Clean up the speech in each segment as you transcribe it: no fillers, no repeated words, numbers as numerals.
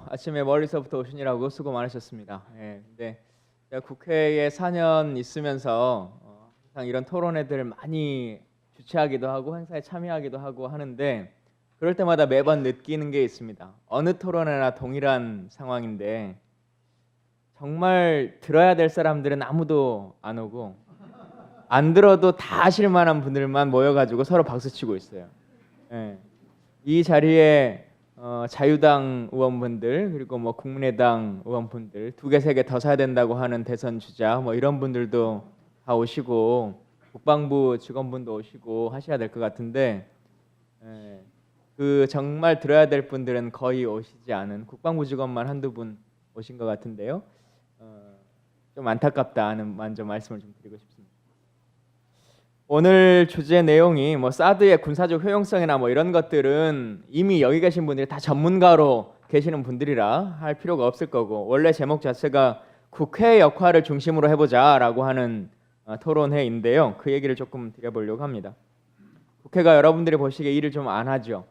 아침에 멀리서부터 오시느라고 수고 많으셨습니다. 근데 제가 국회에 4년 있으면서 항상 이런 토론회들을 많이 주최하기도 하고 행사에 참여하기도 하고 하는데 그럴 때마다 매번 느끼는 게 있습니다. 어느 토론회나 동일한 상황인데 정말 들어야 될 사람들은 아무도 안 오고 안 들어도 다 아실 만한 분들만 모여가지고 서로 박수치고 있어요. 이 자리에 자유당 의원분들 그리고 뭐 국민의당 의원분들 2개, 3개 더 사야 된다고 하는 대선 주자 뭐 이런 분들도 다 오시고 국방부 직원분도 오시고 하셔야 될 것 같은데 그 정말 들어야 될 분들은 거의 오시지 않은 국방부 직원만 한두 분 오신 것 같은데요. 좀 안타깝다는 먼저 말씀을 좀 드리고 싶습니다. 오늘 주제 내용이 뭐 사드의 군사적 효용성이나 뭐 이런 것들은 이미 여기 계신 분들이 다 전문가로 계시는 분들이라 할 필요가 없을 거고 원래 제목 자체가 국회 역할을 중심으로 해보자라고 하는 토론회인데요. 그 얘기를 조금 드려보려고 합니다. 국회가 여러분들이 보시기에 일을 좀 안 하죠.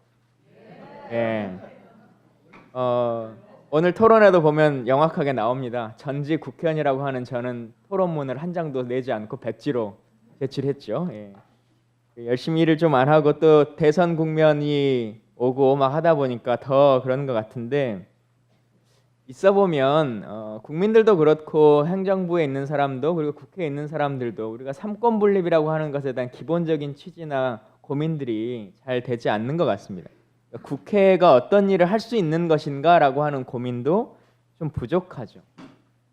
오늘 토론회도 보면 명확하게 나옵니다. 전직 국회의원이라고 하는 저는 토론문을 한 장도 내지 않고 백지로 제출했죠. 열심히 일을 좀 안 하고 또 대선 국면이 오고 막 하다 보니까 더 그런 것 같은데 있어 보면 국민들도 그렇고 행정부에 있는 사람도 그리고 국회에 있는 사람들도 우리가 삼권 분립이라고 하는 것에 대한 기본적인 취지나 고민들이 잘 되지 않는 것 같습니다. 국회가 어떤 일을 할 수 있는 것인가라고 하는 고민도 좀 부족하죠.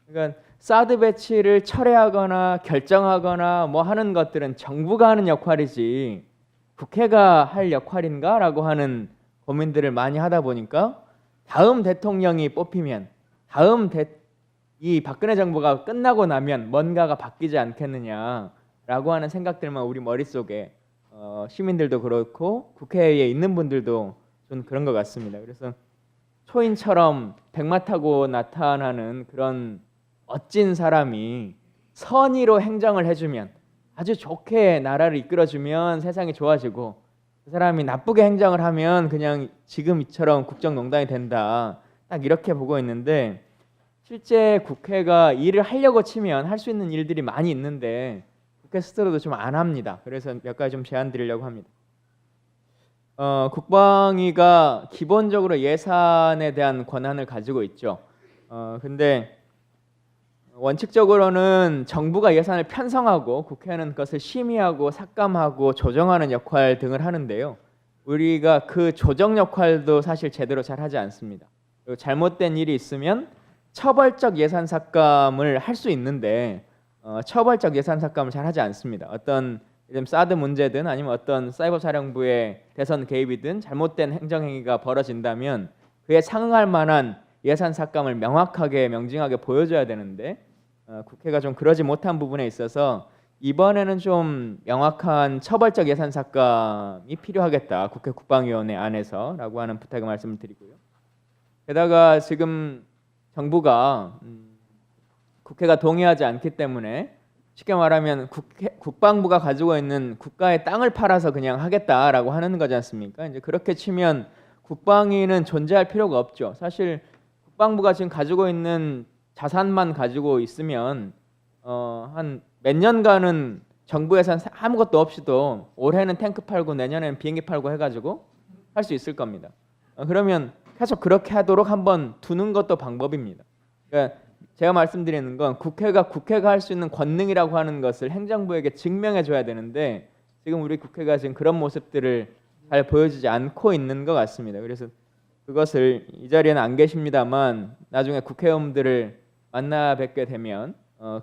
그러니까 사드 배치를 철회하거나 결정하거나 뭐 하는 것들은 정부가 하는 역할이지 국회가 할 역할인가라고 하는 고민들을 많이 하다 보니까 다음 대통령이 뽑히면 이 박근혜 정부가 끝나고 나면 뭔가가 바뀌지 않겠느냐라고 하는 생각들만 우리 머릿속에 시민들도 그렇고 국회에 있는 분들도 좀 그런 것 같습니다. 그래서 초인처럼 백마 타고 나타나는 그런 멋진 사람이 선의로 행정을 해주면 아주 좋게 나라를 이끌어주면 세상이 좋아지고 그 사람이 나쁘게 행정을 하면 그냥 지금처럼 국정농단이 된다. 딱 이렇게 보고 있는데 실제 국회가 일을 하려고 치면 할 수 있는 일들이 많이 있는데 국회 스스로도 좀 안 합니다. 그래서 몇 가지 좀 제안 드리려고 합니다. 국방위가 기본적으로 예산에 대한 권한을 가지고 있죠. 근데 원칙적으로는 정부가 예산을 편성하고 국회는 그것을 심의하고 삭감하고 조정하는 역할 등을 하는데요. 우리가 그 조정 역할도 사실 제대로 잘 하지 않습니다. 그리고 잘못된 일이 있으면 처벌적 예산 삭감을 할 수 있는데 처벌적 예산 삭감을 잘 하지 않습니다. 어떤 사드 문제든 아니면 어떤 사이버 사령부의 대선 개입이든 잘못된 행정행위가 벌어진다면 그에 상응할 만한 예산 삭감을 명확하게 명징하게 보여줘야 되는데 국회가 좀 그러지 못한 부분에 있어서 이번에는 좀 명확한 처벌적 예산 삭감이 필요하겠다. 국회 국방위원회 안에서라고 하는 부탁의 말씀을 드리고요. 게다가 지금 정부가 국회가 동의하지 않기 때문에 쉽게 말하면 국방부가 가지고 있는 국가의 땅을 팔아서 그냥 하겠다라고 하는 거지 않습니까? 이제 그렇게 치면 국방위는 존재할 필요가 없죠. 사실 국방부가 지금 가지고 있는 자산만 가지고 있으면 한 몇 년간은 정부 예산 아무것도 없이도 올해는 탱크 팔고 내년에는 비행기 팔고 해가지고 할 수 있을 겁니다. 그러면 계속 그렇게 하도록 한번 두는 것도 방법입니다. 그러니까 제가 말씀드리는 건 국회가 할 수 있는 권능이라고 하는 것을 행정부에게 증명해 줘야 되는데 지금 우리 국회가 지금 그런 모습들을 잘 보여주지 않고 있는 것 같습니다. 그래서 그것을 이 자리에는 안 계십니다만 나중에 국회의원들을 만나 뵙게 되면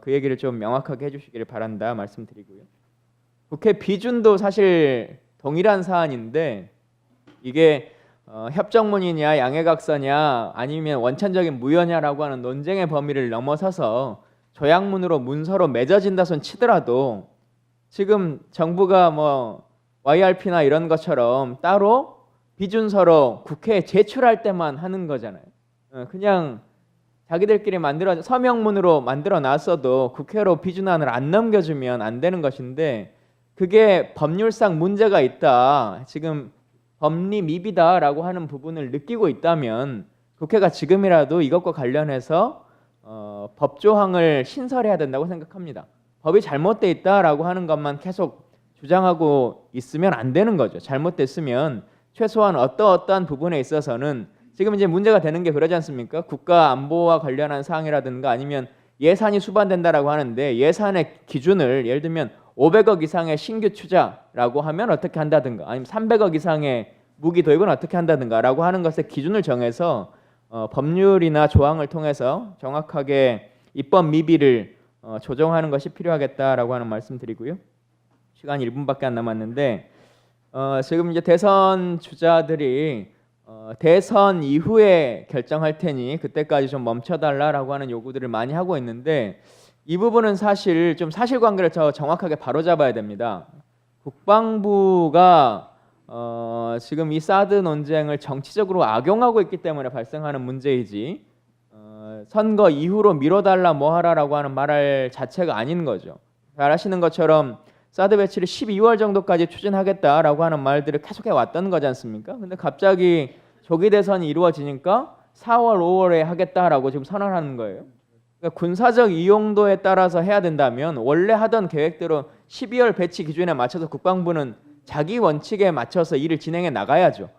그 얘기를 좀 명확하게 해주시기를 바란다 말씀드리고요. 국회 비준도 사실 동일한 사안인데 이게 협정문이냐 양해각서냐 아니면 원천적인 무효냐라고 하는 논쟁의 범위를 넘어서서 조약문으로 문서로 맺어진다 손 치더라도 지금 정부가 뭐 YRP나 이런 것처럼 따로 비준서로 국회에 제출할 때만 하는 거잖아요. 그냥 자기들끼리 만들어 서명문으로 만들어 놨어도 국회로 비준안을 안 넘겨주면 안 되는 것인데 그게 법률상 문제가 있다. 지금 법리 미비다라고 하는 부분을 느끼고 있다면 국회가 지금이라도 이것과 관련해서 법조항을 신설해야 된다고 생각합니다. 법이 잘못돼 있다라고 하는 것만 계속 주장하고 있으면 안 되는 거죠. 잘못됐으면 최소한 어떠한 부분에 있어서는 지금 이제 문제가 되는 게 그러지 않습니까? 국가 안보와 관련한 사항이라든가 아니면 예산이 수반된다라고 하는데 예산의 기준을 예를 들면 500억 이상의 신규 투자라고 하면 어떻게 한다든가 아니면 300억 이상의 무기 도입은 어떻게 한다든가라고 하는 것의 기준을 정해서 법률이나 조항을 통해서 정확하게 입법 미비를 조정하는 것이 필요하겠다라고 하는 말씀드리고요. 시간이 1분밖에 안 남았는데 지금 이제 대선 주자들이 대선 이후에 결정할 테니 그때까지 좀 멈춰달라라고 하는 요구들을 많이 하고 있는데 이 부분은 사실 좀 사실관계를 더 정확하게 바로잡아야 됩니다. 국방부가 지금 이 사드 논쟁을 정치적으로 악용하고 있기 때문에 발생하는 문제이지 선거 이후로 미뤄달라 뭐하라라고 하는 말 자체가 아닌 거죠. 잘 아시는 것처럼 사드 배치를 12월 정도까지 추진하겠다라고 하는 말들을 계속해 왔던 거지 않습니까? 근데 갑자기 조기 대선이 이루어지니까 4월, 5월에 하겠다라고 지금 선언하는 거예요. 그러니까 군사적 이용도에 따라서 해야 된다면 원래 하던 계획대로 12월 배치 기준에 맞춰서 국방부는 자기 원칙에 맞춰서 일을 진행해 나가야죠.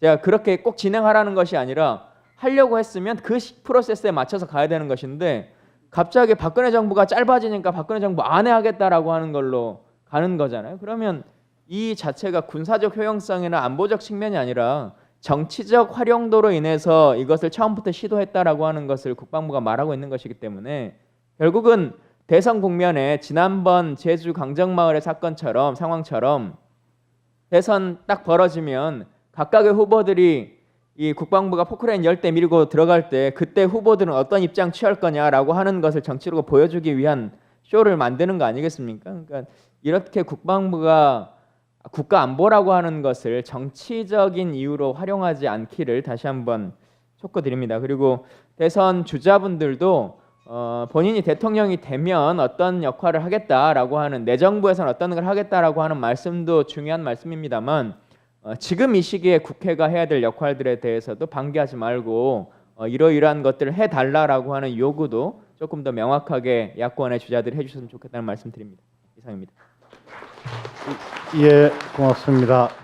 제가 그렇게 꼭 진행하라는 것이 아니라 하려고 했으면 그 프로세스에 맞춰서 가야 되는 것인데 갑자기 박근혜 정부가 짧아지니까 박근혜 정부 안에 하겠다라고 하는 걸로 가는 거잖아요. 그러면 이 자체가 군사적 효용성이나 안보적 측면이 아니라 정치적 활용도로 인해서 이것을 처음부터 시도했다라고 하는 것을 국방부가 말하고 있는 것이기 때문에 결국은 대선 국면에 지난번 제주 강정마을의 사건처럼 상황처럼 대선 딱 벌어지면 각각의 후보들이 이 국방부가 포크레인 10대 밀고 들어갈 때 그때 후보들은 어떤 입장 취할 거냐라고 하는 것을 정치로 보여주기 위한 쇼를 만드는 거 아니겠습니까? 그러니까 이렇게 국방부가 국가 안보라고 하는 것을 정치적인 이유로 활용하지 않기를 다시 한번 촉구드립니다. 그리고 대선 주자분들도 본인이 대통령이 되면 어떤 역할을 하겠다라고 하는 내 정부에서는 어떤 걸 하겠다라고 하는 말씀도 중요한 말씀입니다만 지금 이 시기에 국회가 해야 될 역할들에 대해서도 방기하지 말고 이러이러한 것들을 해달라라고 하는 요구도 조금 더 명확하게 야권의 주자들이 해주셨으면 좋겠다는 말씀드립니다. 이상입니다. 예, 고맙습니다.